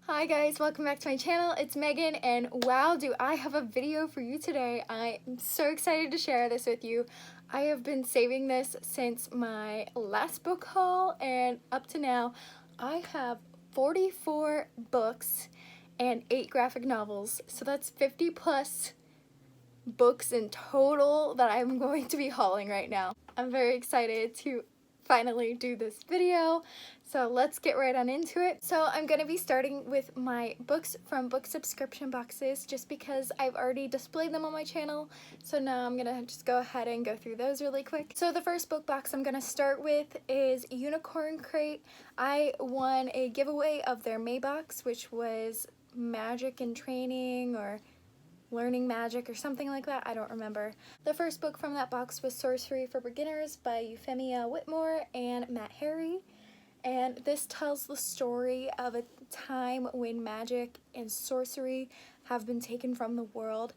Hi guys, welcome back to my channel. It's Megan and wow, do I have a video for you today. I'm so excited to share this with you. I have been saving this since my last book haul and up to now I have 44 books and 8 graphic novels. So that's 50 plus books in total that I'm going to be hauling right now. I'm very excited to finally do this video, so let's get right on into it. So I'm going to be starting with my books from book subscription boxes just because I've already displayed them on my channel, so now I'm going to just go ahead and go through those really quick. So the first book box I'm going to start with is Unicorn Crate. I won a giveaway of their May box, which was magic and training or learning magic or something like that, I don't remember. The first book from that box was Sorcery for Beginners by Euphemia Whitmore and Matt Heir, and this tells the story of a time when magic and sorcery have been taken from the world.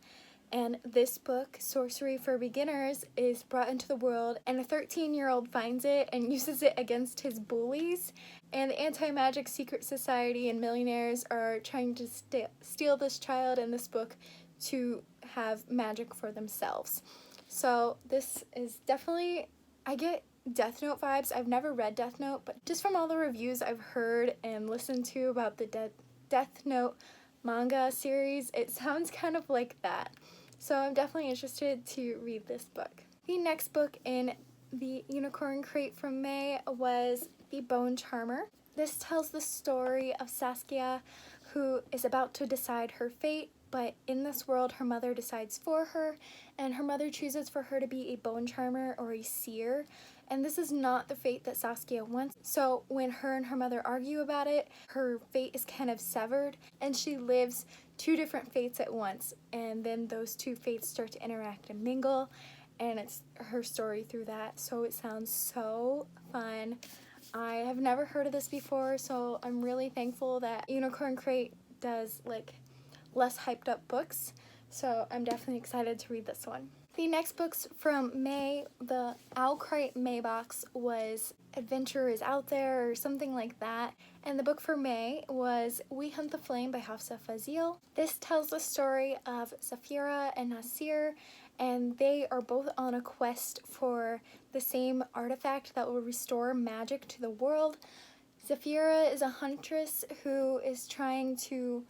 And this book, Sorcery for Beginners, is brought into the world and a 13-year-old finds it and uses it against his bullies. And the anti-magic secret society and millionaires are trying to steal this child in this book to have magic for themselves. So this is definitely, I get Death Note vibes. I've never read Death Note, but just from all the reviews I've heard and listened to about the Death Note manga series, it sounds kind of like that. So I'm definitely interested to read this book. The next book in the Unicorn Crate from May was The Bone Charmer. This tells the story of Saskia, who is about to decide her fate, but in this world her mother decides for her, and her mother chooses for her to be a bone charmer or a seer, and this is not the fate that Saskia wants. So when her and her mother argue about it, her fate is kind of severed and she lives two different fates at once, and then those two fates start to interact and mingle, and it's her story through that. So it sounds so fun. I have never heard of this before, so I'm really thankful that Unicorn Crate does like less hyped up books, so I'm definitely excited to read this one. The next books from May, the Owlcrite May box, was Adventure is Out There or something like that, and the book for May was We Hunt the Flame by Hafsah Faizal. This tells the story of Zafira and Nasir, and they are both on a quest for the same artifact that will restore magic to the world. Zafira is a huntress who is trying to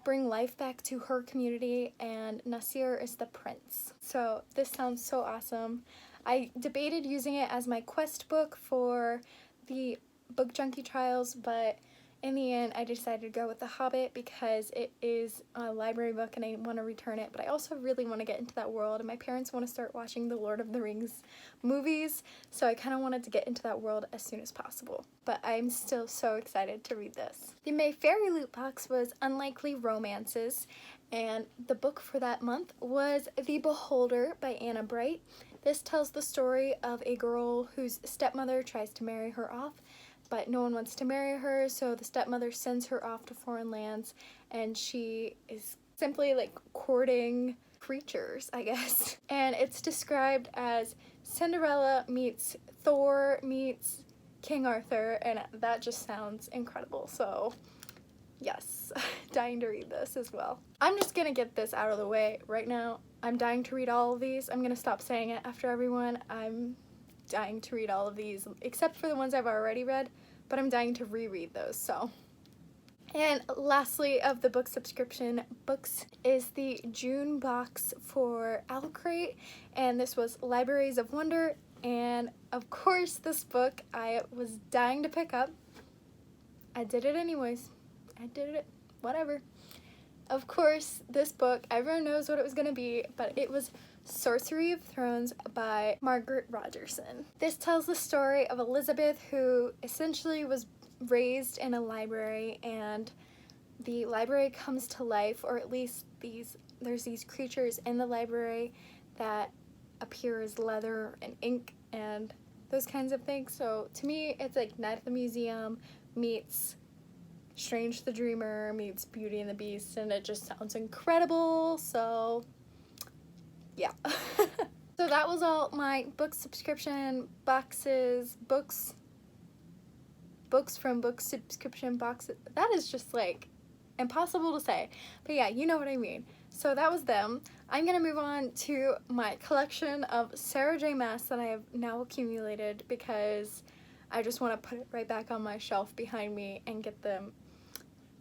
bring life back to her community, and Nasir is the prince. So this sounds so awesome. I debated using it as my quest book for the Book Junkie trials, but in the end I decided to go with The Hobbit because it is a library book and I want to return it, but I also really want to get into that world, and my parents want to start watching the Lord of the Rings movies, so I kind of wanted to get into that world as soon as possible. But I'm still so excited to read this. The May Fairy loot box was Unlikely Romances, and the book for that month was The Beholder by Anna Bright. This tells the story of a girl whose stepmother tries to marry her off, but no one wants to marry her, so the stepmother sends her off to foreign lands, and she is simply courting creatures, I guess. And it's described as Cinderella meets Thor meets King Arthur, and that just sounds incredible. So yes, dying to read this as well. I'm just gonna get this out of the way right now. I'm dying to read all of these. I'm gonna stop saying it after everyone. I'm dying to read all of these, except for the ones I've already read, but I'm dying to reread those, so. And lastly of the book subscription books is the June box for Owlcrite, and this was Libraries of Wonder, and of course this book I was dying to pick up. I did it anyways. I did it, whatever. Of course, this book, everyone knows what it was gonna be, but it was Sorcery of THORNS by Margaret Rogerson. This tells the story of Elizabeth, who essentially was raised in a library, and the library comes to life, or at least there's these creatures in the library that appear as leather and ink and those kinds of things. So to me, it's like Night at the Museum meets Strange the Dreamer meets Beauty and the Beast, and it just sounds incredible. So yeah. So that was all my book subscription boxes, books, books from book subscription boxes. That is just like impossible to say. But yeah, you know what I mean. So that was them. I'm gonna move on to my collection of Sarah J. Maas that I have now accumulated because I just want to put it right back on my shelf behind me and get them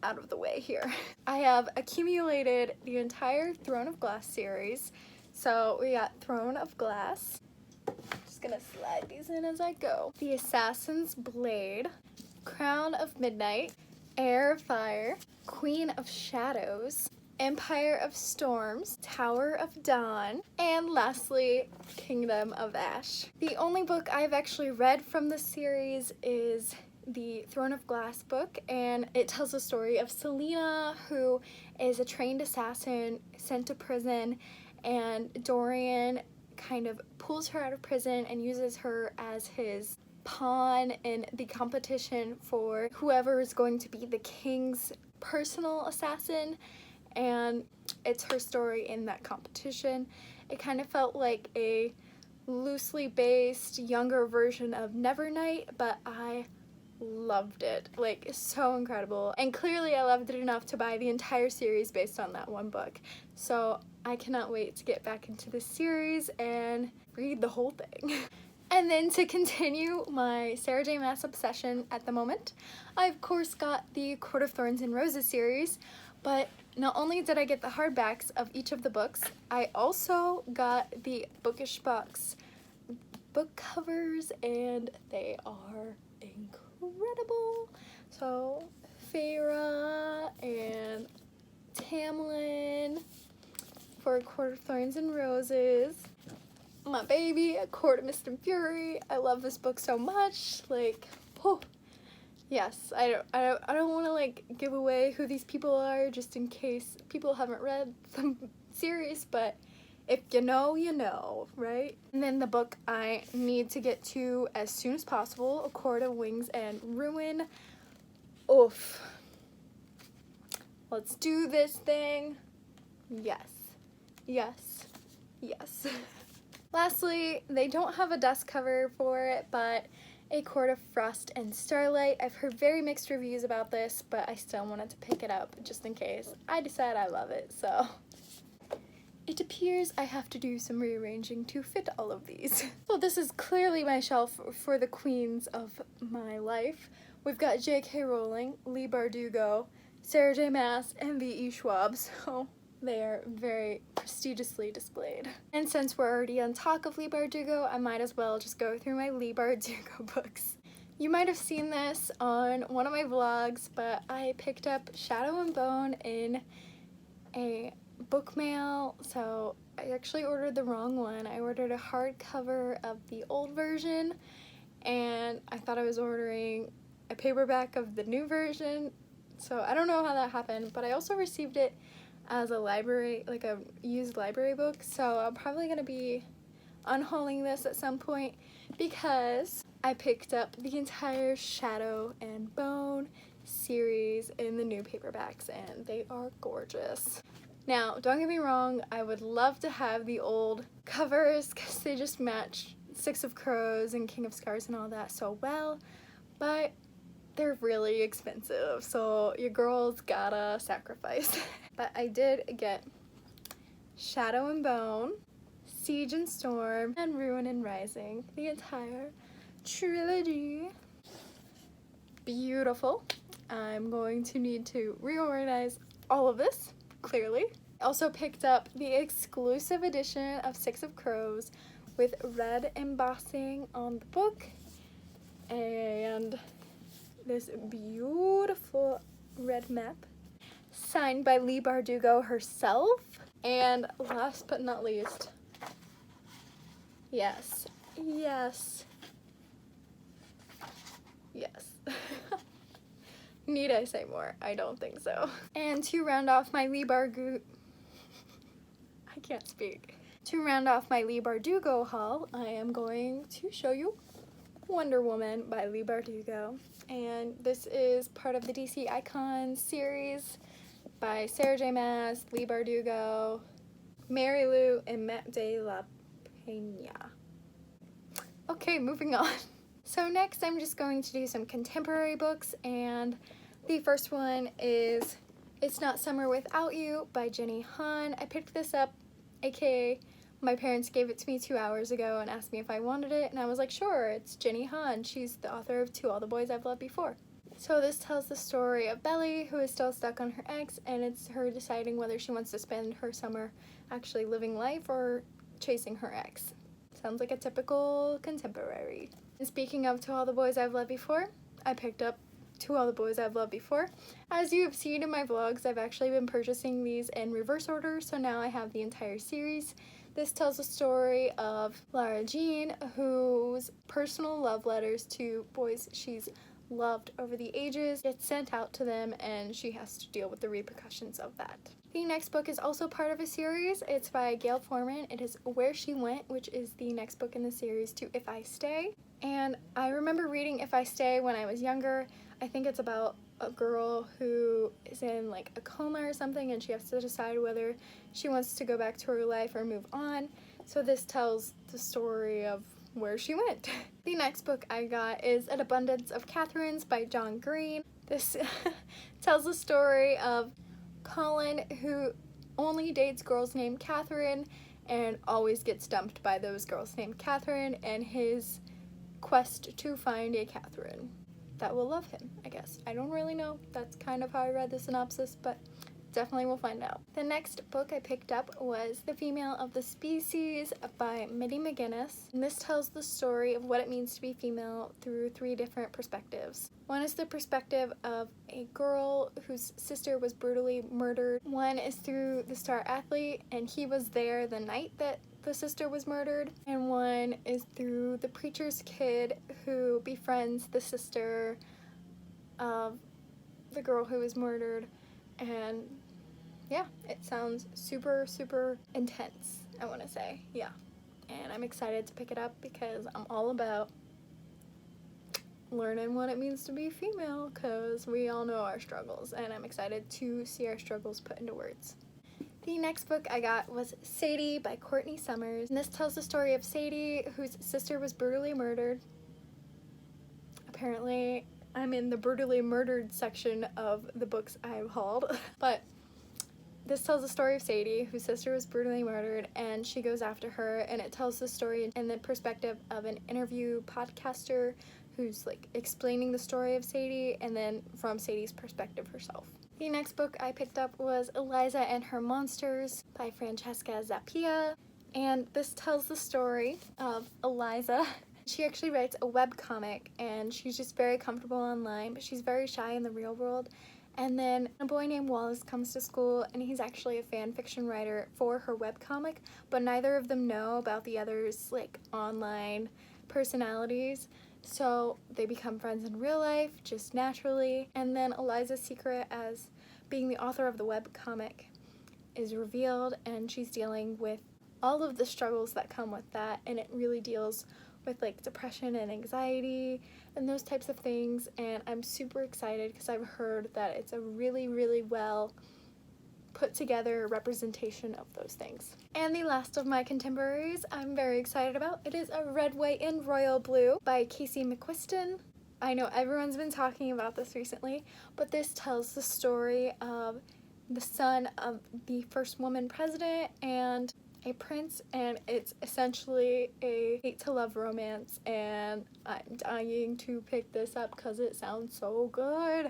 out of the way here. I have accumulated the entire Throne of Glass series. So we got Throne of Glass. Just gonna slide these in as I go. The Assassin's Blade, Crown of Midnight, Heir of Fire, Queen of Shadows, Empire of Storms, Tower of Dawn, and lastly, Kingdom of Ash. The only book I've actually read from this series is the Throne of Glass book, and it tells the story of Selena, who is a trained assassin sent to prison, and Dorian kind of pulls her out of prison and uses her as his pawn in the competition for whoever is going to be the king's personal assassin, and it's her story in that competition. It kind of felt like a loosely based younger version of Nevernight, but I loved it. Like, it's so incredible, and clearly I loved it enough to buy the entire series based on that one book. So I cannot wait to get back into this series and read the whole thing. And then to continue my Sarah J. Maas obsession at the moment, I of course got the Court of Thorns and Roses series, but not only did I get the hardbacks of each of the books, I also got the bookish box book covers, and they are incredible. So Feyre and Tamlin for Court of Thorns and Roses. My baby, A Court of Mist and Fury. I love this book so much. Like, oh, yes. I don't want to like give away who these people are, just in case people haven't read the series. But if you know, you know, right? And then the book I need to get to as soon as possible, A Court of Wings and Ruin. Oof. Let's do this thing. Yes. Yes. Yes. Lastly, they don't have a dust cover for it, but A Court of Frost and Starlight. I've heard very mixed reviews about this, but I still wanted to pick it up just in case. I decide I love it, so. It appears I have to do some rearranging to fit all of these. So this is clearly my shelf for the queens of my life. We've got J.K. Rowling, Leigh Bardugo, Sarah J. Maas, and V.E. Schwab, so they are very prestigiously displayed. And since we're already on talk of Leigh Bardugo, I might as well just go through my Leigh Bardugo books. You might have seen this on one of my vlogs, but I picked up Shadow and Bone in a book mail, so I actually ordered the wrong one. I ordered a hardcover of the old version, and I thought I was ordering a paperback of the new version, so I don't know how that happened, but I also received it as a library, like a used library book, so I'm probably going to be unhauling this at some point because I picked up the entire Shadow and Bone series in the new paperbacks, and they are gorgeous. Now, don't get me wrong, I would love to have the old covers because they just match Six of Crows and King of Scars and all that so well, but they're really expensive, so your girl's gotta sacrifice. But I did get Shadow and Bone, Siege and Storm, and Ruin and Rising, the entire trilogy. Beautiful. I'm going to need to reorganize all of this, clearly. I also picked up the exclusive edition of Six of Crows with red embossing on the book, and this beautiful red map signed by Leigh Bardugo herself. And last but not least, yes, need I say more? I don't think so. And to round off my Leigh Bardugo, I can't speak. To round off my Leigh Bardugo haul, I am going to show you Wonder Woman by Leigh Bardugo. And this is part of the DC Icons series by Sarah J. Maas, Leigh Bardugo, Mary Lou, and Matt de la Peña. Okay, moving on. So next I'm just going to do some contemporary books, and the first one is It's Not Summer Without You by Jenny Han. I picked this up, aka my parents gave it to me 2 hours ago and asked me if I wanted it, and I was like, sure, it's Jenny Han. She's the author of To All the Boys I've Loved Before. So this tells the story of Belly, who is still stuck on her ex, and it's her deciding whether she wants to spend her summer actually living life or chasing her ex. Sounds like a typical contemporary. And speaking of To All the Boys I've Loved Before, I picked up To All the Boys I've Loved Before. As you have seen in my vlogs, I've actually been purchasing these in reverse order, so now I have the entire series. This tells the story of Lara Jean, whose personal love letters to boys she's loved over the ages get sent out to them, and she has to deal with the repercussions of that. The next book is also part of a series. It's by Gail Foreman. It is Where She Went, which is the next book in the series to If I Stay. And I remember reading If I Stay when I was younger. I think it's about a girl who is in like a coma or something, and she has to decide whether she wants to go back to her life or move on. So this tells the story of where she went. The next book I got is An Abundance of Catherines by John Green. This tells the story of Colin, who only dates girls named Catherine and always gets dumped by those girls named Catherine, and his quest to find a Catherine that will love him, I guess. I don't really know. That's kind of how I read the synopsis, but definitely we'll find out. The next book I picked up was The Female of the Species by Mitty McGuinness. And this tells the story of what it means to be female through 3 different perspectives. One is the perspective of a girl whose sister was brutally murdered. One is through the star athlete, and he was there the night that the sister was murdered. And one is through the preacher's kid who befriends the sister of the girl who was murdered. And yeah, it sounds super, super intense, I want to say. Yeah. And I'm excited to pick it up because I'm all about learning what it means to be female, because we all know our struggles, and I'm excited to see our struggles put into words. The next book I got was Sadie by Courtney Summers, and this tells the story of Sadie, whose sister was brutally murdered. Apparently, I'm in the brutally murdered section of the books I've hauled, but this tells the story of Sadie, whose sister was brutally murdered, and she goes after her, and it tells the story in the perspective of an interview podcaster who's like explaining the story of Sadie, and then from Sadie's perspective herself. The next book I picked up was Eliza and Her Monsters by Francesca Zappia, and this tells the story of Eliza. She actually writes a webcomic, and she's just very comfortable online, but she's very shy in the real world. And then a boy named Wallace comes to school, and he's actually a fan fiction writer for her webcomic, but neither of them know about the other's like online personalities. So they become friends in real life, just naturally. And then Eliza's secret as being the author of the webcomic is revealed, and she's dealing with all of the struggles that come with that, and it really deals with like depression and anxiety and those types of things, and I'm super excited because I've heard that it's a really, really well put together representation of those things. And the last of my contemporaries I'm very excited about. It is A Red, White, and Royal Blue by Casey McQuiston. I know everyone's been talking about this recently, but this tells the story of the son of the first woman president and a prince, and it's essentially a hate-to-love romance, and I'm dying to pick this up because it sounds so good.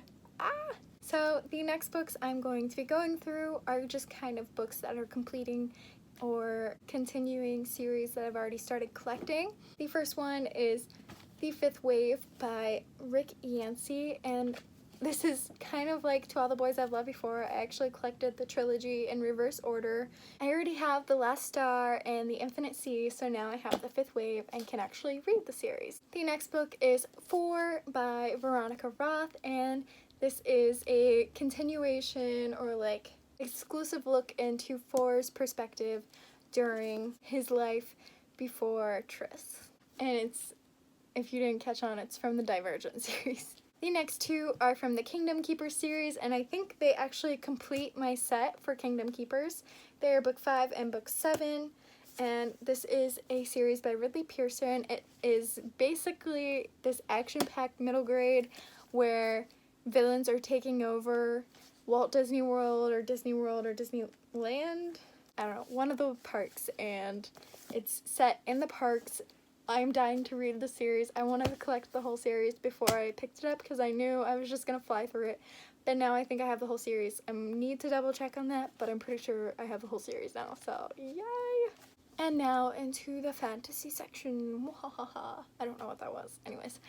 So the next books I'm going to be going through are just kind of books that are completing or continuing series that I've already started collecting. The first one is The Fifth Wave by Rick Yancey, and this is kind of like To All the Boys I've Loved Before. I actually collected the trilogy in reverse order. I already have The Last Star and The Infinite Sea, so now I have The Fifth Wave and can actually read the series. The next book is Four by Veronica Roth, and this is a continuation or like exclusive look into Four's perspective during his life before Tris. And it's, if you didn't catch on, it's from the Divergent series. The next 2 are from the Kingdom Keepers series, and I think they actually complete my set for Kingdom Keepers. They are book 5 and book 7, and this is a series by Ridley Pearson. It is basically this action-packed middle grade where villains are taking over Walt Disney World or Disneyland. I don't know, one of the parks, and it's set in the parks. I'm dying to read the series. I wanted to collect the whole series before I picked it up because I knew I was just gonna fly through it. But now I think I have the whole series. I need to double check on that, but I'm pretty sure I have the whole series now, so yay! And now into the fantasy section. I don't know what that was. Anyways,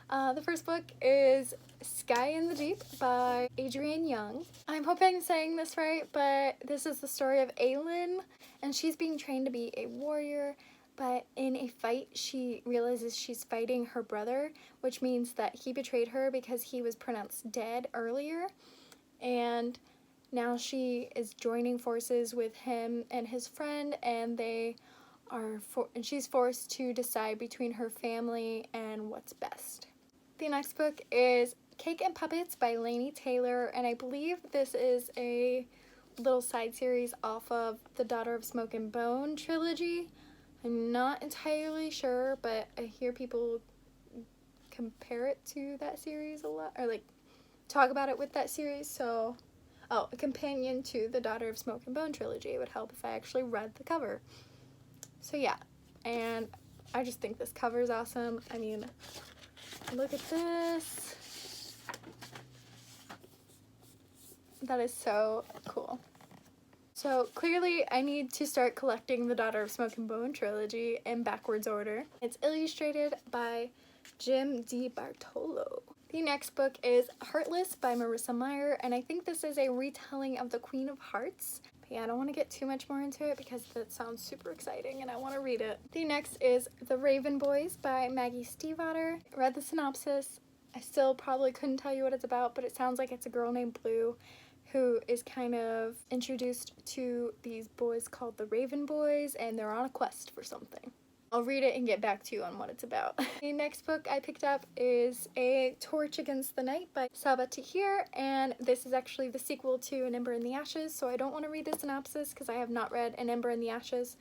the first book is Sky in the Deep by Adrienne Young. I'm hoping I'm saying this right, but this is the story of Aylin, and she's being trained to be a warrior, but in a fight she realizes she's fighting her brother, which means that he betrayed her because he was pronounced dead earlier, and now she is joining forces with him and his friend, and she's forced to decide between her family and what's best. The next book is Cake and Puppets by Laini Taylor, and I believe this is a little side series off of the Daughter of Smoke and Bone trilogy. I'm not entirely sure, but I hear people compare it to that series a lot, or like talk about it with that series, so a companion to the Daughter of Smoke and Bone trilogy. It would help if I actually read the cover. So yeah, and I just think this cover is awesome. I mean, look at this. That is so cool. So clearly I need to start collecting the Daughter of Smoke and Bone trilogy in backwards order. It's illustrated by Jim D. Bartolo. The next book is Heartless by Marissa Meyer, and I think this is a retelling of the Queen of Hearts. But yeah, I don't want to get too much more into it because that sounds super exciting and I want to read it. The next is The Raven Boys by Maggie Stiefvater. Read the synopsis. I still probably couldn't tell you what it's about, but it sounds like it's a girl named Blue who is kind of introduced to these boys called the Raven Boys, and they're on a quest for something. I'll read it and get back to you on what it's about. The next book I picked up is A Torch Against the Night by Sabaa Tahir, and this is actually the sequel to An Ember in the Ashes, so I don't want to read the synopsis because I have not read An Ember in the Ashes,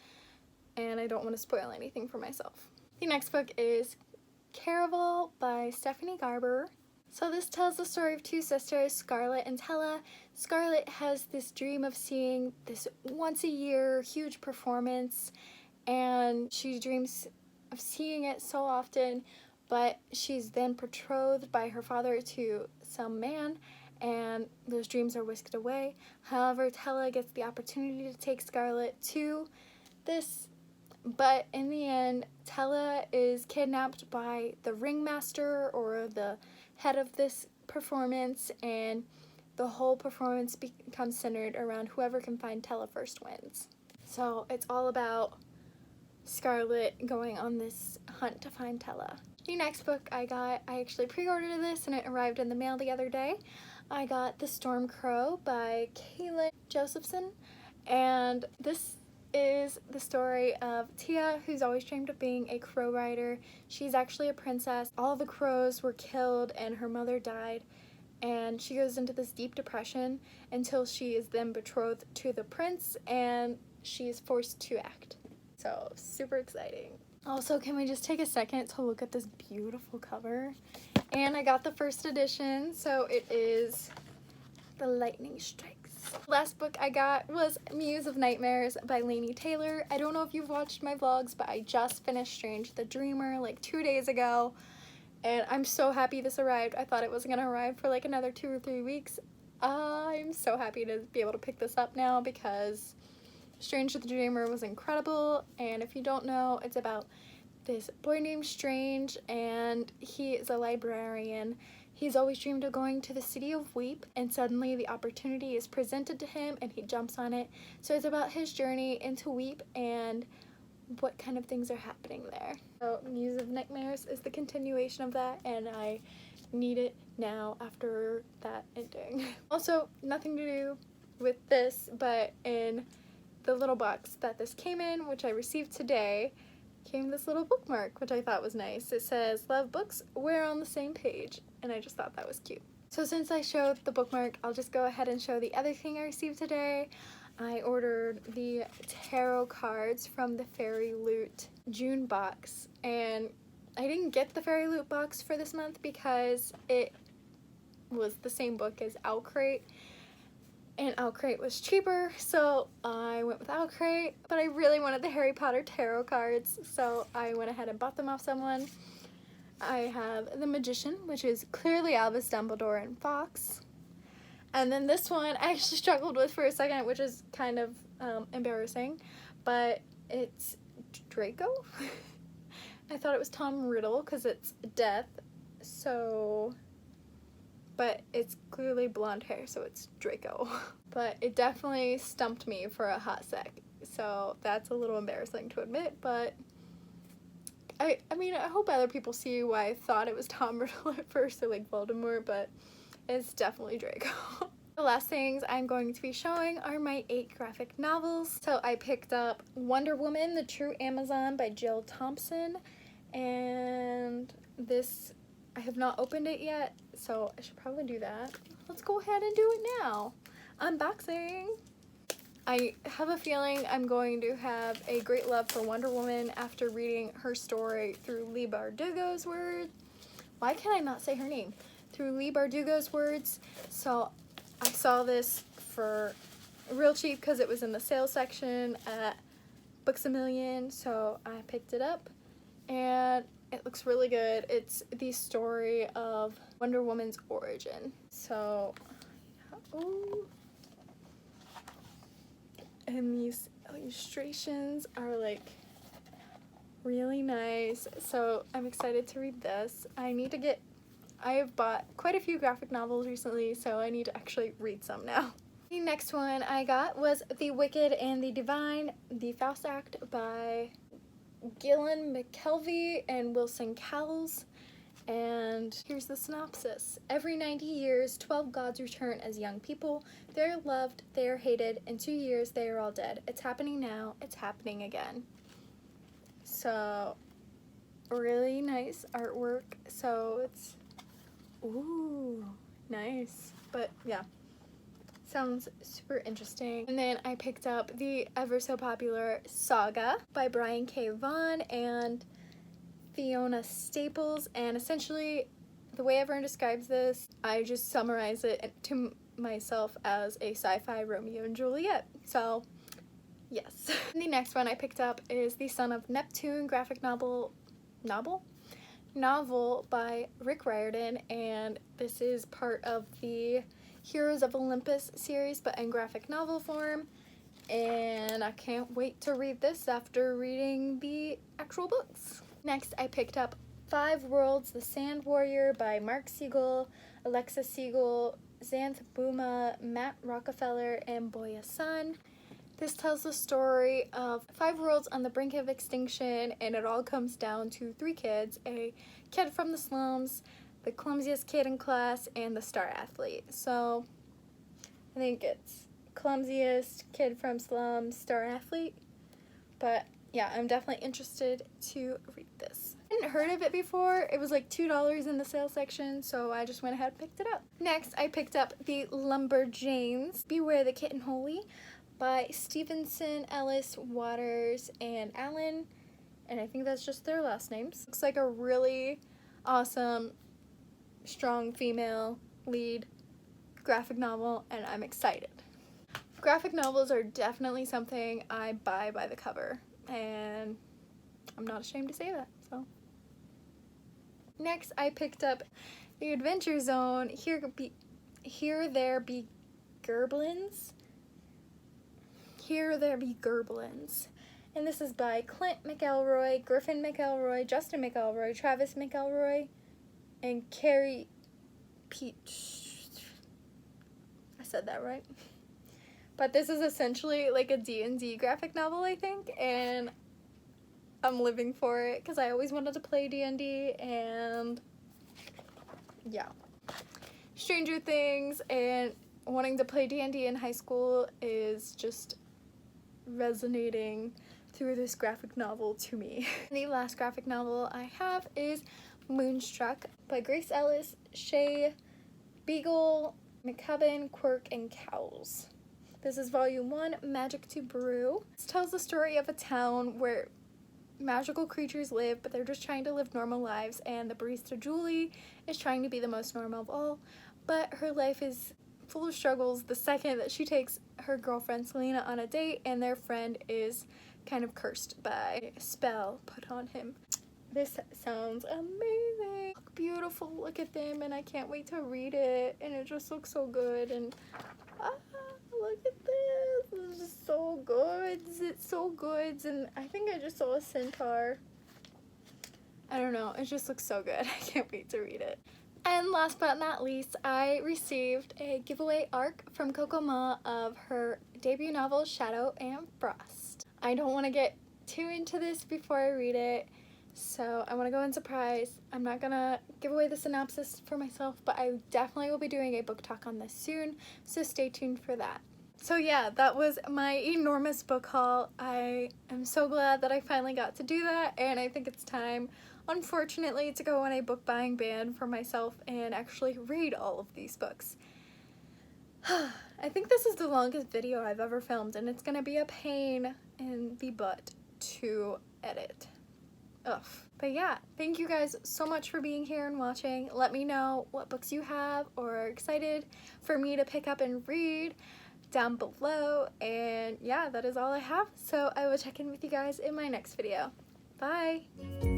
and I don't want to spoil anything for myself. The next book is Caraval by Stephanie Garber. So this tells the story of two sisters, Scarlett and Tella. Scarlett has this dream of seeing this once-a-year huge performance, and she dreams of seeing it so often, but she's then betrothed by her father to some man, and those dreams are whisked away. However, Tella gets the opportunity to take Scarlett to this, but in the end, Tella is kidnapped by the ringmaster, or the head of this performance, and the whole performance becomes centered around whoever can find Tella first wins. So it's all about Scarlett going on this hunt to find Tella. The next book I actually pre-ordered this and it arrived in the mail the other day. I got The Storm Crow by Kaylin Josephson, and this is the story of Tia, who's always dreamed of being a crow rider. She's actually a princess. All the crows were killed and her mother died, and she goes into this deep depression until she is then betrothed to the prince and she is forced to act. So super exciting. Also, can we just take a second to look at this beautiful cover? And I got the first edition, so it is The Lightning Strikes. Last book I got was Muse of Nightmares by Laini Taylor. I don't know if you've watched my vlogs, but I just finished Strange the Dreamer like 2 days ago, and I'm so happy this arrived. I thought it was gonna arrive for like another 2 or 3 weeks. I'm so happy to be able to pick this up now because Strange the Dreamer was incredible, and if you don't know, it's about this boy named Strange, and he is a librarian. He's always dreamed of going to the city of Weep, and suddenly the opportunity is presented to him and he jumps on it. So it's about his journey into Weep and what kind of things are happening there. So Muse of Nightmares is the continuation of that, and I need it now after that ending. Also, nothing to do with this, but in the little box that this came in, which I received today, came this little bookmark, which I thought was nice. It says, "Love books, we're on the same page," and I just thought that was cute. So since I showed the bookmark, I'll just go ahead and show the other thing I received today. I ordered the tarot cards from the Fairy Loot June box, and I didn't get the Fairy Loot box for this month because it was the same book as Owlcrate, and Owlcrate was cheaper, so I went with Owlcrate. But I really wanted the Harry Potter tarot cards, so I went ahead and bought them off someone. I have the Magician, which is clearly Albus Dumbledore and Fox. And then this one I actually struggled with for a second, which is kind of embarrassing, but it's Draco. I thought it was Tom Riddle because it's death, so, but it's clearly blonde hair, so it's Draco. But it definitely stumped me for a hot sec, so that's a little embarrassing to admit, but I mean, I hope other people see why I thought it was Tom Riddle at first, or like Voldemort, but it's definitely Draco. The last things I'm going to be showing are my 8 graphic novels. So I picked up Wonder Woman, The True Amazon by Jill Thompson, and this, I have not opened it yet, so I should probably do that. Let's go ahead and do it now. Unboxing. I have a feeling I'm going to have a great love for Wonder Woman after reading her story through Leigh Bardugo's words. Why can I not say her name? Through Leigh Bardugo's words. So I saw this for real cheap because it was in the sales section at Books A Million, so I picked it up and it looks really good. It's the story of Wonder Woman's origin. So, ooh. And these illustrations are like really nice, so I'm excited to read this. I have bought quite a few graphic novels recently, so I need to actually read some now. The next one I got was The Wicked and the Divine, The Faust Act by Gillian McKelvey and Wilson Cowles. And here's the synopsis. Every 90 years, 12 gods return as young people. They're loved, they are hated. In 2 years, they are all dead. It's happening now, it's happening again. So, really nice artwork. So it's, ooh, nice. But yeah, sounds super interesting. And then I picked up the ever so popular Saga by Brian K. Vaughan and Fiona Staples, and essentially the way everyone describes this, I just summarize it to myself as a sci-fi Romeo and Juliet. So yes. The next one I picked up is The Son of Neptune graphic novel by Rick Riordan, and this is part of the Heroes of Olympus series but in graphic novel form, and I can't wait to read this after reading the actual books. Next, I picked up 5 Worlds, The Sand Warrior by Mark Siegel, Alexa Siegel, Xanth Bouma, Matt Rockefeller, and Boya Sun. This tells the story of 5 worlds on the brink of extinction, and it all comes down to 3 kids, a kid from the slums, the clumsiest kid in class, and the star athlete. So I think it's clumsiest, kid from slums, star athlete, but yeah, I'm definitely interested to read this. I hadn't heard of it before. It was like $2 in the sales section, so I just went ahead and picked it up. Next, I picked up the Lumberjanes, Beware the Kitten Holy by Stevenson, Ellis, Waters, and Allen, and I think that's just their last names. Looks like a really awesome, strong female lead graphic novel, and I'm excited. Graphic novels are definitely something I buy by the cover, and I'm not ashamed to say that. So next, I picked up The Adventure Zone, Here There Be Gerblins. Here There Be Gerblins. And this is by Clint McElroy, Griffin McElroy, Justin McElroy, Travis McElroy, and Carrie Peach. I said that right. But this is essentially like a D&D graphic novel, I think, and I'm living for it because I always wanted to play D&D, and yeah. Stranger Things and wanting to play D&D in high school is just resonating through this graphic novel to me. The last graphic novel I have is Moonstruck by Grace Ellis, Shay Beagle, McCubbin, Quirk, and Cowls. This is volume 1, Magic to Brew. This tells the story of a town where magical creatures live, but they're just trying to live normal lives, and the barista Julie is trying to be the most normal of all, but her life is full of struggles the second that she takes her girlfriend Selena on a date, and their friend is kind of cursed by a spell put on him. This sounds amazing. Look beautiful, look at them, and I can't wait to read it, and it just looks so good, and look at this. This is just so good. It's so good, and I think I just saw a centaur. I don't know, it just looks so good. I can't wait to read it. And last but not least, I received a giveaway ARC from Coco Ma of her debut novel, Shadow and Frost. I don't want to get too into this before I read it, so I want to go in surprise. I'm not going to give away the synopsis for myself, but I definitely will be doing a book talk on this soon, so stay tuned for that. So yeah, that was my enormous book haul. I am so glad that I finally got to do that, and I think it's time, unfortunately, to go on a book buying ban for myself and actually read all of these books. I think this is the longest video I've ever filmed, and it's gonna be a pain in the butt to edit. Ugh. But yeah, thank you guys so much for being here and watching. Let me know what books you have or are excited for me to pick up and read down below, and yeah, that is all I have, so I will check in with you guys in my next video. Bye!